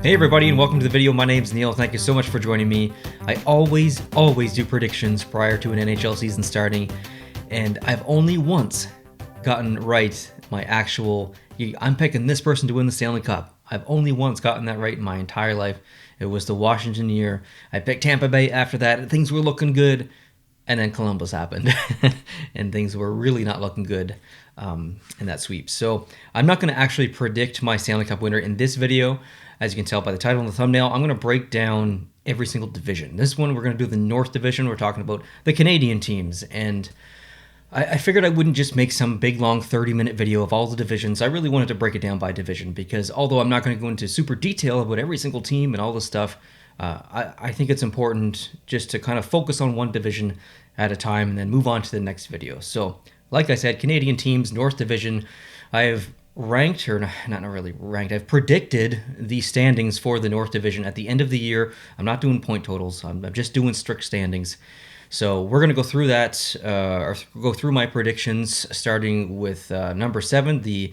Hey everybody, and welcome to the video. My name's Neil. Thank you so much for joining me. I always do predictions prior to an NHL season starting, and I've only once gotten right my actual, I'm picking this person to win the Stanley Cup. I've only once gotten that right in my entire life. It was the Washington year. I picked Tampa Bay after that, and things were looking good, and then Columbus happened, and things were really not looking good in that sweep. So I'm not going to actually predict my Stanley Cup winner in this video. As you can tell by the title and the thumbnail, I'm going to break down every single division. This one, we're going to do the North Division. We're talking about the Canadian teams. And I figured I wouldn't just make some big, long 30-minute video of all the divisions. I really wanted to break it down by division because although I'm not going to go into super detail about every single team and all this stuff, I think it's important just to kind of focus on one division at a time and then move on to the next video. So, like I said, Canadian teams, North Division. I have ranked, or not really ranked, I've predicted the standings for the North Division at the end of the year. I'm not doing point totals. I'm just doing strict standings. So we're going to go through that, or go through my predictions, starting with number 7, the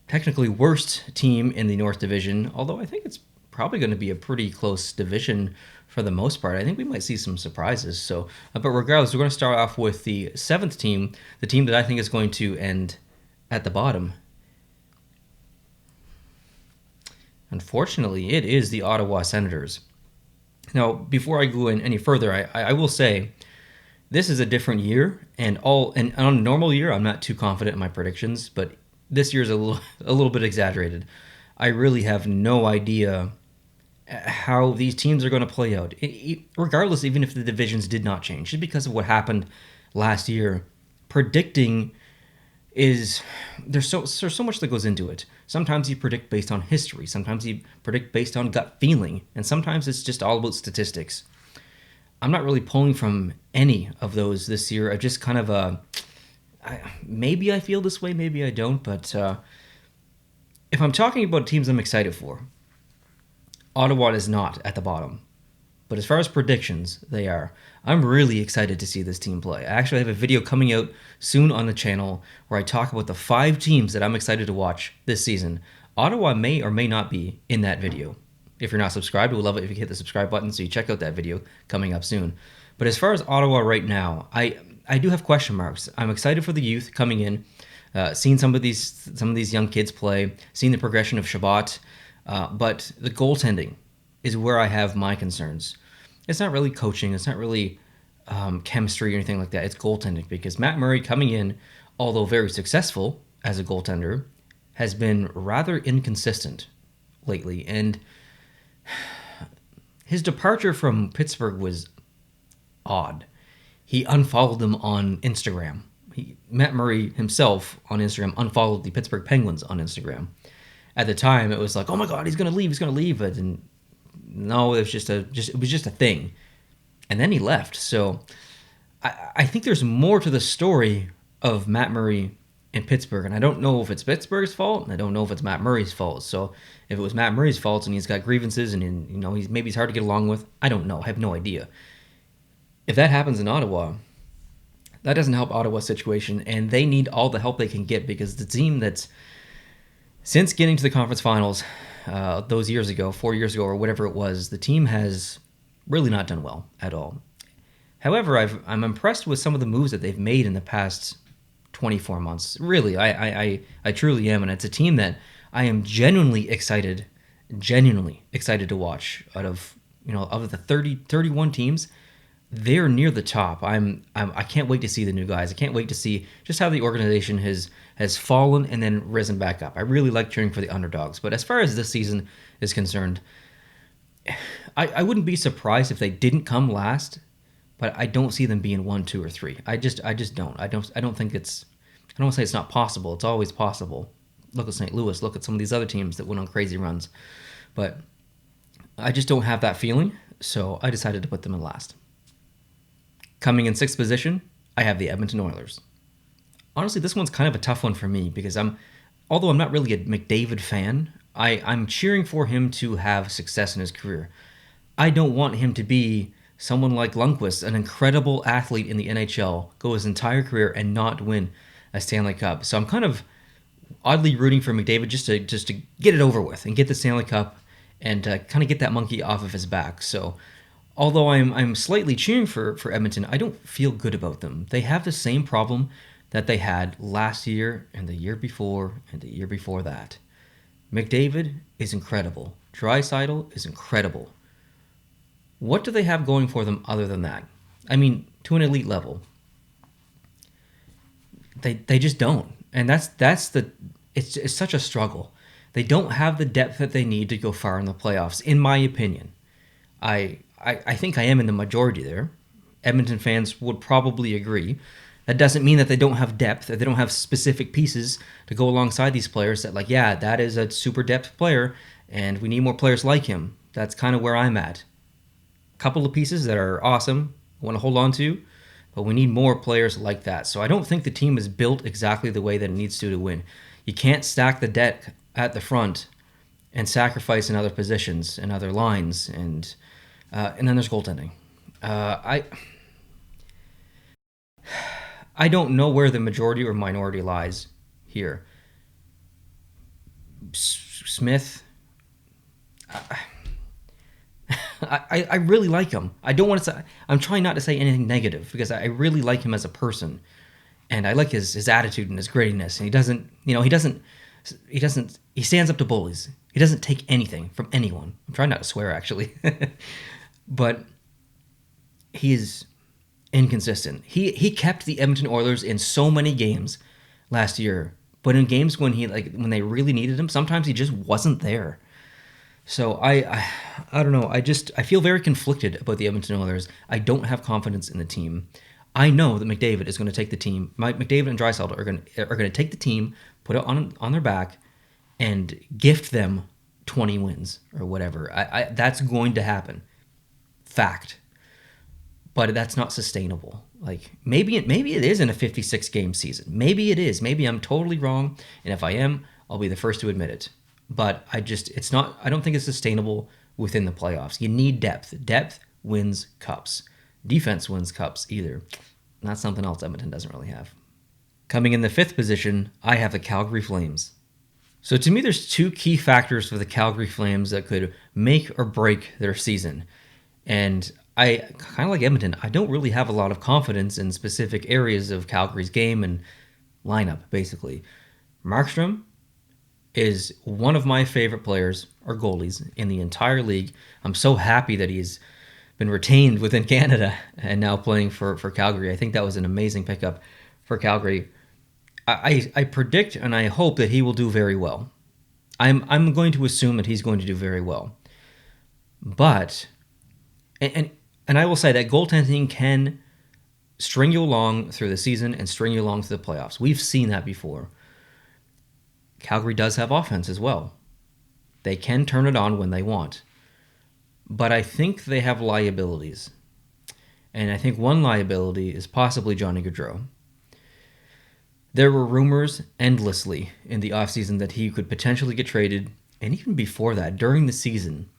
technically worst team in the North Division, although I think it's probably going to be a pretty close division for the most part. I think we might see some surprises. So, but regardless, we're going to start off with the 7th team, the team that I think is going to end at the bottom. Unfortunately, it is the Ottawa Senators. Now, before I go in any further, I will say this is a different year, and on a normal year, I'm not too confident in my predictions, but this year's a little bit exaggerated. I really have no idea how these teams are going to play out, regardless, even if the divisions did not change, just because of what happened last year. Predicting there's so much that goes into it. Sometimes you predict based on history, sometimes you predict based on gut feeling, and sometimes it's just all about statistics. I'm not really pulling from any of those this year. I just kind of maybe I feel this way, maybe I don't, but if I'm talking about teams I'm excited for, Ottawa is not at the bottom. But as far as predictions, they are. I'm really excited to see this team play. I actually have a video coming out soon on the channel where I talk about the 5 teams that I'm excited to watch this season. Ottawa may or may not be in that video. If you're not subscribed, we'd love it if you hit the subscribe button so you check out that video coming up soon. But as far as Ottawa right now, I do have question marks. I'm excited for the youth coming in, seeing some of these young kids play, seeing the progression of Shabbat, but the goaltending is where I have my concerns. It's not really coaching. It's not really chemistry or anything like that. It's goaltending, because Matt Murray coming in, although very successful as a goaltender, has been rather inconsistent lately. And his departure from Pittsburgh was odd. He unfollowed them on Instagram. Matt Murray himself on Instagram unfollowed the Pittsburgh Penguins on Instagram. At the time, it was like, oh my God, he's going to leave. But no, it was just a thing. And then he left. So I think there's more to the story of Matt Murray in Pittsburgh. And I don't know if it's Pittsburgh's fault, and I don't know if it's Matt Murray's fault. So if it was Matt Murray's fault and he's got grievances and he's hard to get along with, I don't know. I have no idea. If that happens in Ottawa, that doesn't help Ottawa's situation, and they need all the help they can get, because the team that's, since getting to the conference finals those years ago, 4 years ago or whatever it was, the team has really not done well at all. However, I'm impressed with some of the moves that they've made in the past 24 months. Really, I truly am, and it's a team that I am genuinely excited to watch. Out of the 31 teams, they're near the top. I can't wait to see the new guys. I can't wait to see just how the organization has fallen and then risen back up. I really like cheering for the underdogs. But as far as this season is concerned, I wouldn't be surprised if they didn't come last, but I don't see them being 1, 2, or 3. I just don't. I don't think it's. I don't say it's not possible. It's always possible. Look at St. Louis. Look at some of these other teams that went on crazy runs. But I just don't have that feeling, so I decided to put them in last. Coming in 6th position, I have the Edmonton Oilers. Honestly, this one's kind of a tough one for me, because although I'm not really a McDavid fan, I'm cheering for him to have success in his career. I don't want him to be someone like Lundqvist, an incredible athlete in the NHL, go his entire career and not win a Stanley Cup. So I'm kind of oddly rooting for McDavid just to get it over with and get the Stanley Cup and kind of get that monkey off of his back. So although I'm slightly cheering for Edmonton, I don't feel good about them. They have the same problem that they had last year and the year before and the year before that. McDavid is incredible. Draisaitl is incredible. What do they have going for them other than that? I mean, to an elite level. They just don't. And it's such a struggle. They don't have the depth that they need to go far in the playoffs, in my opinion. I think I am in the majority there. Edmonton fans would probably agree. That doesn't mean that they don't have depth, that they don't have specific pieces to go alongside these players that, like, yeah, that is a super depth player, and we need more players like him. That's kind of where I'm at. A couple of pieces that are awesome, I want to hold on to, but we need more players like that. So I don't think the team is built exactly the way that it needs to win. You can't stack the deck at the front and sacrifice in other positions and other lines, and then there's goaltending. I don't know where the majority or minority lies here. Smith, I really like him. I don't want to say, I'm trying not to say anything negative because I really like him as a person, and I like his attitude and his grittiness. And he stands up to bullies. He doesn't take anything from anyone. I'm trying not to swear, actually. But he is inconsistent. He kept the Edmonton Oilers in so many games last year, but in games when when they really needed him, sometimes he just wasn't there. So I don't know. I feel very conflicted about the Edmonton Oilers. I don't have confidence in the team. I know that McDavid is going to take the team. McDavid and Draisaitl are going to take the team, put it on their back, and gift them 20 wins or whatever. That's going to happen. Fact. But that's not sustainable. Like maybe it is in a 56 game season. Maybe it is. Maybe I'm totally wrong, and if I am, I'll be the first to admit it. But it's not. I don't think it's sustainable within the playoffs. You need depth. Depth wins cups. Defense wins cups either. And that's something else Edmonton doesn't really have. Coming in the 5th position, I have the Calgary Flames. So to me, there's 2 key factors for the Calgary Flames that could make or break their season. And I kind of like Edmonton. I don't really have a lot of confidence in specific areas of Calgary's game and lineup, basically. Markstrom is one of my favorite players or goalies in the entire league. I'm so happy that he's been retained within Canada and now playing for Calgary. I think that was an amazing pickup for Calgary. I predict and I hope that he will do very well. I'm going to assume that he's going to do very well. But and I will say that goaltending can string you along through the season and string you along through the playoffs. We've seen that before. Calgary does have offense as well. They can turn it on when they want. But I think they have liabilities. And I think one liability is possibly Johnny Gaudreau. There were rumors endlessly in the offseason that he could potentially get traded, and even before that, during the season.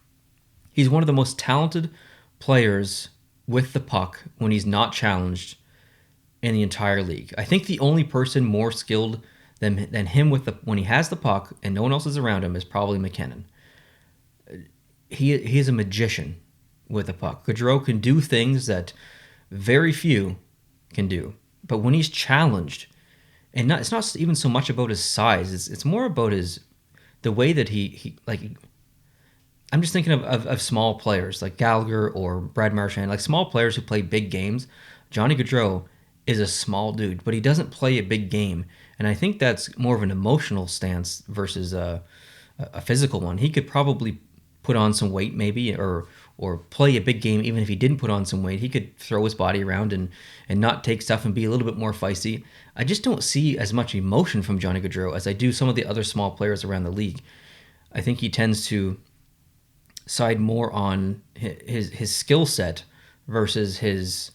He's one of the most talented players with the puck when he's not challenged in the entire league. I think the only person more skilled than him when he has the puck and no one else is around him is probably McKinnon. He is a magician with the puck. Gaudreau can do things that very few can do. But when he's challenged, and it's not even so much about his size, it's more about the way that he I'm just thinking of small players like Gallagher or Brad Marchand, like small players who play big games. Johnny Gaudreau is a small dude, but he doesn't play a big game. And I think that's more of an emotional stance versus a physical one. He could probably put on some weight maybe or play a big game even if he didn't put on some weight. He could throw his body around and not take stuff and be a little bit more feisty. I just don't see as much emotion from Johnny Gaudreau as I do some of the other small players around the league. I think he tends to side more on his skill set versus his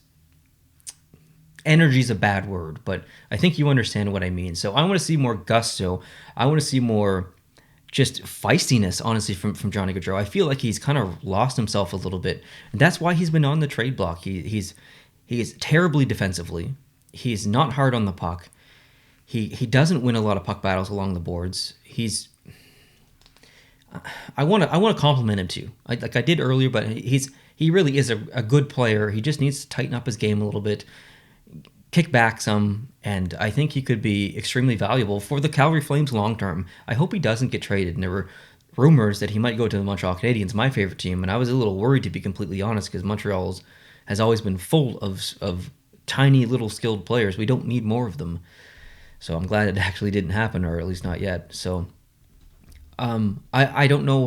energy's a bad word, but I think you understand what I mean. So I want to see more gusto. I want to see more just feistiness, honestly, from Johnny Gaudreau. I feel like he's kind of lost himself a little bit, and that's why he's been on the trade block. He is terribly defensively. He's not hard on the puck. He doesn't win a lot of puck battles along the boards. I want to compliment him too, like I did earlier. But he really is a good player. He just needs to tighten up his game a little bit, kick back some, and I think he could be extremely valuable for the Calgary Flames long term. I hope he doesn't get traded. And there were rumors that he might go to the Montreal Canadiens, my favorite team, and I was a little worried, to be completely honest, because Montreal has always been full of tiny little skilled players. We don't need more of them. So I'm glad it actually didn't happen, or at least not yet. So I don't know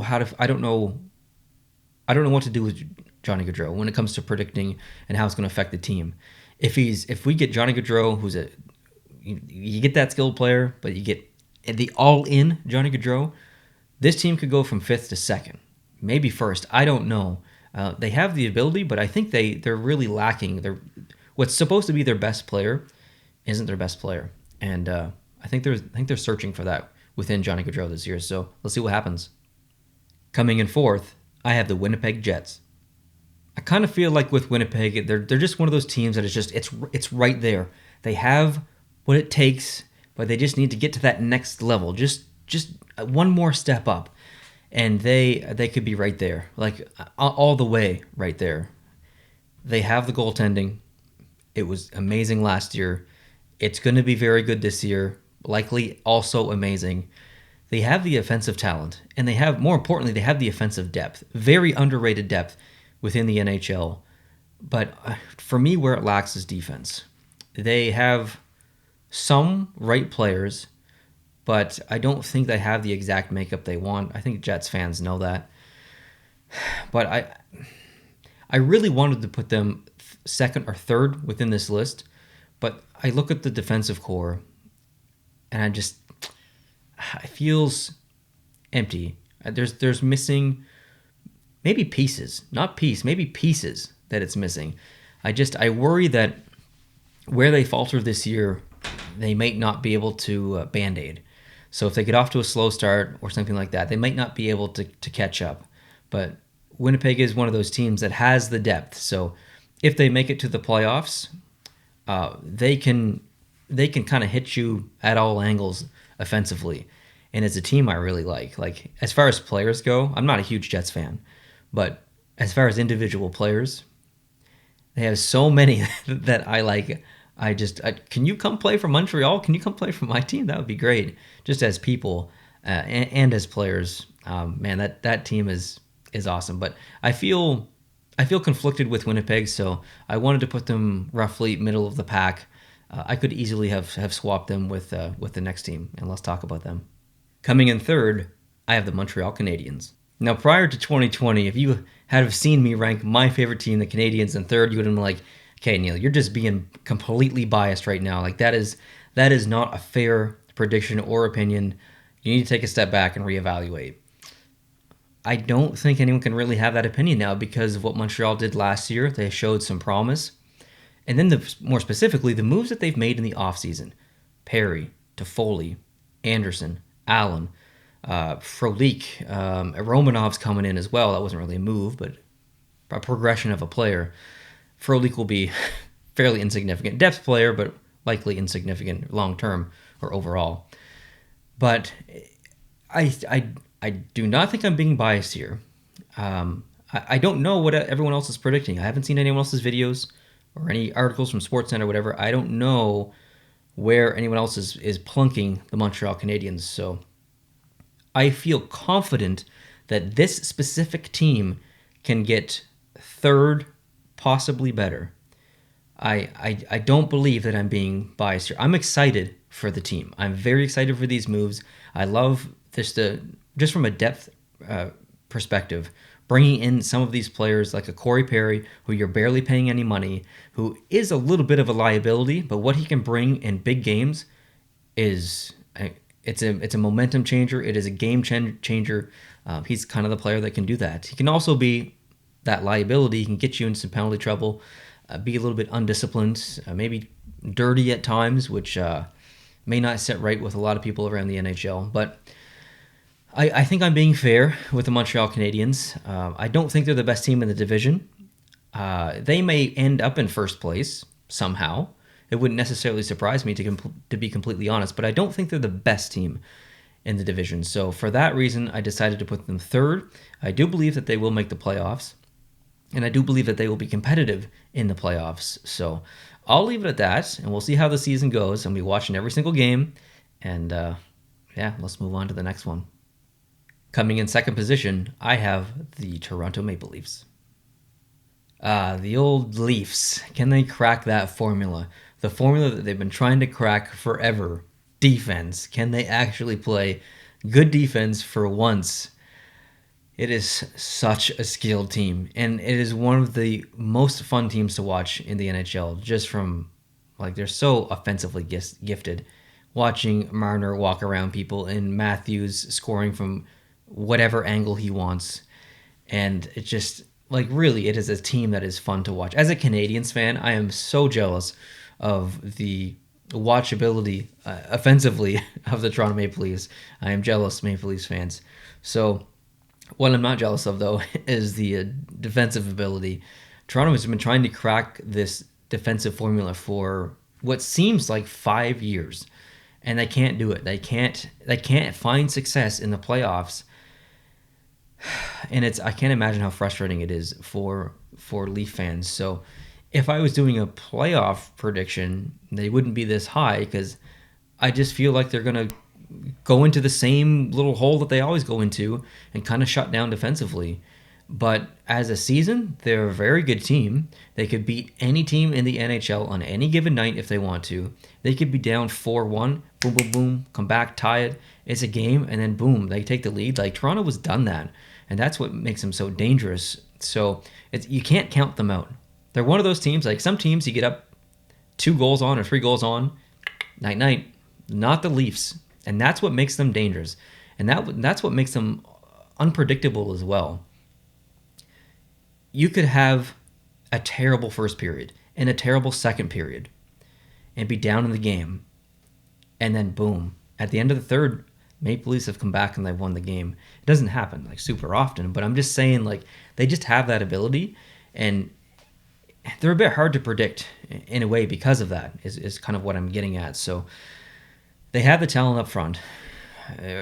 what to do with Johnny Gaudreau when it comes to predicting and how it's going to affect the team. If we get Johnny Gaudreau, you get that skilled player, but you get the all-in Johnny Gaudreau, this team could go from 5th to 2nd, maybe 1st. I don't know. They have the ability, but I think they're really lacking. What's supposed to be their best player isn't their best player, and I think they're searching for that within Johnny Gaudreau this year. So let's see what happens. Coming in 4th, I have the Winnipeg Jets. I kind of feel like with Winnipeg, they're just one of those teams that it's right there. They have what it takes, but they just need to get to that next level, just one more step up, and they could be right there, like all the way right there. They have the goaltending. It was amazing last year. It's going to be very good this year, likely also amazing. They have the offensive talent, and more importantly, they have the offensive depth. Very underrated depth within the NHL. But for me, where it lacks is defense. They have some right players, but I don't think they have the exact makeup they want. I think Jets fans know that. But I really wanted to put them 2nd or 3rd within this list, but I look at the defensive core, and it feels empty. There's missing maybe pieces, maybe pieces that it's missing. I worry that where they falter this year, they might not be able to Band-Aid. So if they get off to a slow start or something like that, they might not be able to catch up. But Winnipeg is one of those teams that has the depth. So if they make it to the playoffs, they can kind of hit you at all angles offensively. And it's a team I really like. Like, as far as players go, I'm not a huge Jets fan, but as far as individual players, they have so many that I like. Can you come play for Montreal? Can you come play for my team? That would be great. Just as people and as players, man, that team is awesome. But I feel conflicted with Winnipeg, so I wanted to put them roughly middle of the pack. I could easily have swapped them with the next team, and let's talk about them. Coming in 3rd, I have the Montreal Canadiens. Now, prior to 2020, if you had have seen me rank my favorite team, the Canadiens, in 3rd, you would have been like, okay, Neil, you're just being completely biased right now. Like, that is not a fair prediction or opinion. You need to take a step back and reevaluate. I don't think anyone can really have that opinion now because of what Montreal did last year. They showed some promise. And then more specifically, the moves that they've made in the offseason. Perry, Toffoli, Anderson, Allen, Frolik, Romanov's coming in as well. That wasn't really a move, but a progression of a player. Frolik will be fairly insignificant depth player, but likely insignificant long term or overall. But I do not think I'm being biased here. I don't know what everyone else is predicting. I haven't seen anyone else's videos or any articles from SportsCenter or whatever. I don't know where anyone else is plunking the Montreal Canadiens. So I feel confident that this specific team can get 3rd, possibly better. I don't believe that I'm being biased here. I'm excited for the team. I'm very excited for these moves. I love this, just from a depth perspective, bringing in some of these players like a Corey Perry, who you're barely paying any money, who is a little bit of a liability, but what he can bring in big games is it's a momentum changer. It is a game changer. He's kind of the player that can do that. He can also be that liability. He can get you into some penalty trouble, be a little bit undisciplined, maybe dirty at times, which may not sit right with a lot of people around the NHL. But I think I'm being fair with the Montreal Canadiens. I don't think they're the best team in the division. They may end up in first place somehow. It wouldn't necessarily surprise me, to be completely honest, but I don't think they're the best team in the division. So for that reason, I decided to put them third. I do believe that they will make the playoffs, and I do believe that they will be competitive in the playoffs. So I'll leave it at that, and we'll see how the season goes. I'll be watching every single game, and let's move on to the next one. Coming in second position, I have the Toronto Maple Leafs. The old Leafs. Can they crack that formula? The formula that they've been trying to crack forever. Defense. Can they actually play good defense for once? It is such a skilled team, and it is one of the most fun teams to watch in the NHL, just from, they're so offensively gifted. Watching Marner walk around people and Matthews scoring from whatever angle he wants. And it just, really, it is a team that is fun to watch. As a Canadiens fan, I am so jealous of the watchability offensively of the Toronto Maple Leafs. I am jealous, Maple Leafs fans. So what I'm not jealous of, though, is the defensive ability. Toronto has been trying to crack this defensive formula for what seems like 5 years, and they can't do it. They can't find success in the playoffs. And I can't imagine how frustrating it is for Leaf fans. So if I was doing a playoff prediction, they wouldn't be this high, because I just feel like they're going to go into the same little hole that they always go into and kind of shut down defensively. But as a season, they're a very good team. They could beat any team in the NHL on any given night if they want to. They could be down 4-1, boom, boom, boom, come back, tie it. It's a game, and then boom, they take the lead. Toronto has done that, and that's what makes them so dangerous. So you can't count them out. They're one of those teams, some teams you get up 2 goals on or 3 goals on, night-night. Not the Leafs. And that's what makes them dangerous. And that's what makes them unpredictable as well. You could have a terrible first period and a terrible second period and be down in the game. And then boom, at the end of the third, Maple Leafs have come back and they've won the game. It doesn't happen super often, but I'm just saying they just have that ability, and they're a bit hard to predict in a way because of that is kind of what I'm getting at. So they have the talent up front.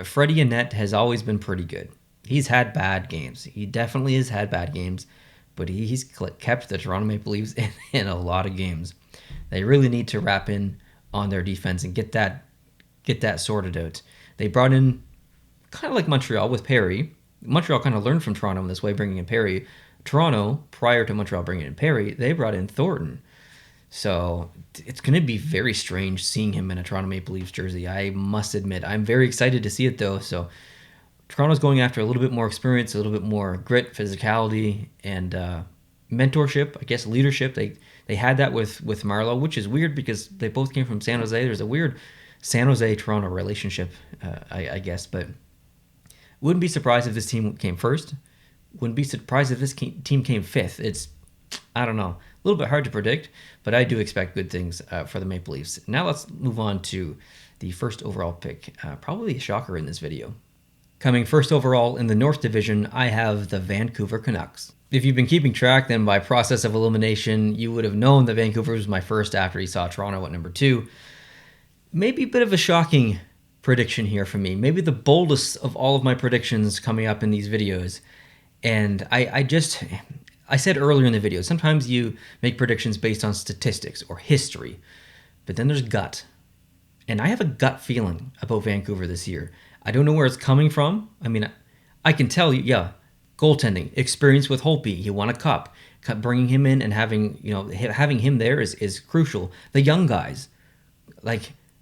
Freddie Annette has always been pretty good. He's had bad games. He definitely has had bad games, but he's kept the Toronto Maple Leafs in a lot of games. They really need to wrap in on their defense and get that sorted out. They brought in, kind of like Montreal with Perry. Montreal kind of learned from Toronto in this way, bringing in Perry. Toronto, prior to Montreal bringing in Perry, they brought in Thornton. So it's going to be very strange seeing him in a Toronto Maple Leafs jersey. I must admit, I'm very excited to see it, though. So Toronto's going after a little bit more experience, a little bit more grit, physicality, and mentorship, I guess leadership. They had that with Marleau, which is weird because they both came from San Jose. There's a weird San Jose-Toronto relationship, I guess. But wouldn't be surprised if this team came first. Wouldn't be surprised if this team came fifth. It's, I don't know, a little bit hard to predict, but I do expect good things for the Maple Leafs. Now let's move on to the first overall pick. Probably a shocker in this video. Coming first overall in the North Division, I have the Vancouver Canucks. If you've been keeping track, then by process of elimination, you would have known that Vancouver was my first after he saw Toronto at number 2. Maybe a bit of a shocking prediction here for me. Maybe the boldest of all of my predictions coming up in these videos. And I said earlier in the video, sometimes you make predictions based on statistics or history, but then there's gut. And I have a gut feeling about Vancouver this year. I don't know where it's coming from. I mean, I can tell you, goaltending, experience with Holtby. He won a cup. Bringing him in and having him there is crucial. The young guys,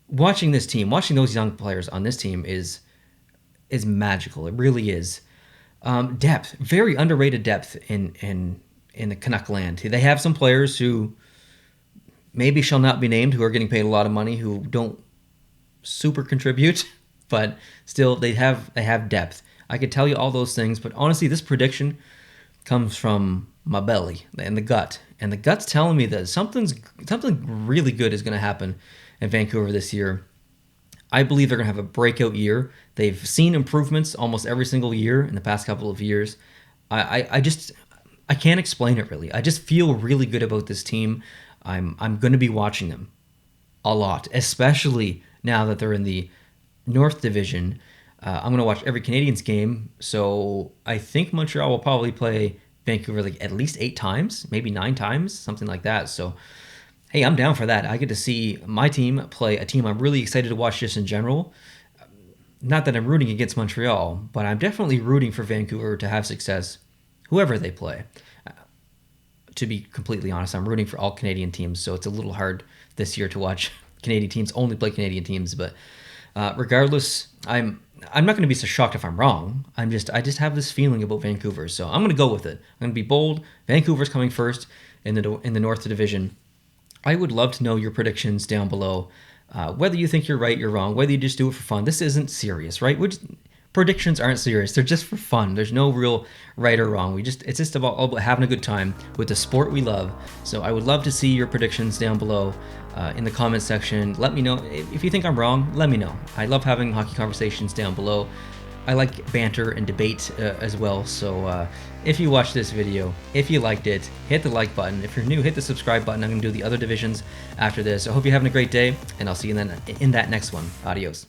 watching this team, watching those young players on this team is magical. It really is. Depth, very underrated depth in the Canuck land. They have some players who maybe shall not be named, who are getting paid a lot of money, who don't super contribute, but still they have depth. I could tell you all those things, but honestly, this prediction comes from my belly and the gut. And the gut's telling me that something really good is going to happen in Vancouver this year. I believe they're going to have a breakout year. They've seen improvements almost every single year in the past couple of years. I can't explain it really. I just feel really good about this team. I'm going to be watching them a lot, especially now that they're in the North Division. I'm going to watch every Canadiens game. So I think Montreal will probably play Vancouver like at least 8 times, maybe 9 times, something like that. So, hey, I'm down for that. I get to see my team play a team I'm really excited to watch just in general. Not that I'm rooting against Montreal, but I'm definitely rooting for Vancouver to have success, whoever they play. To be completely honest, I'm rooting for all Canadian teams, so it's a little hard this year to watch Canadian teams only play Canadian teams. But regardless, I'm not going to be so shocked if I'm wrong. I just have this feeling about Vancouver, so I'm going to go with it. I'm going to be bold. Vancouver's coming first in the North Division. I would love to know your predictions down below. Whether you think you're right, you're wrong. Whether you just do it for fun. This isn't serious, right? Predictions aren't serious. They're just for fun. There's no real right or wrong. It's just all about having a good time with the sport we love. So I would love to see your predictions down below in the comments section. Let me know if you think I'm wrong. Let me know. I love having hockey conversations down below. I like banter and debate as well. So if you watched this video, if you liked it, hit the like button. If you're new, hit the subscribe button. I'm going to do the other divisions after this. I hope you're having a great day, and I'll see you in that next one. Adios.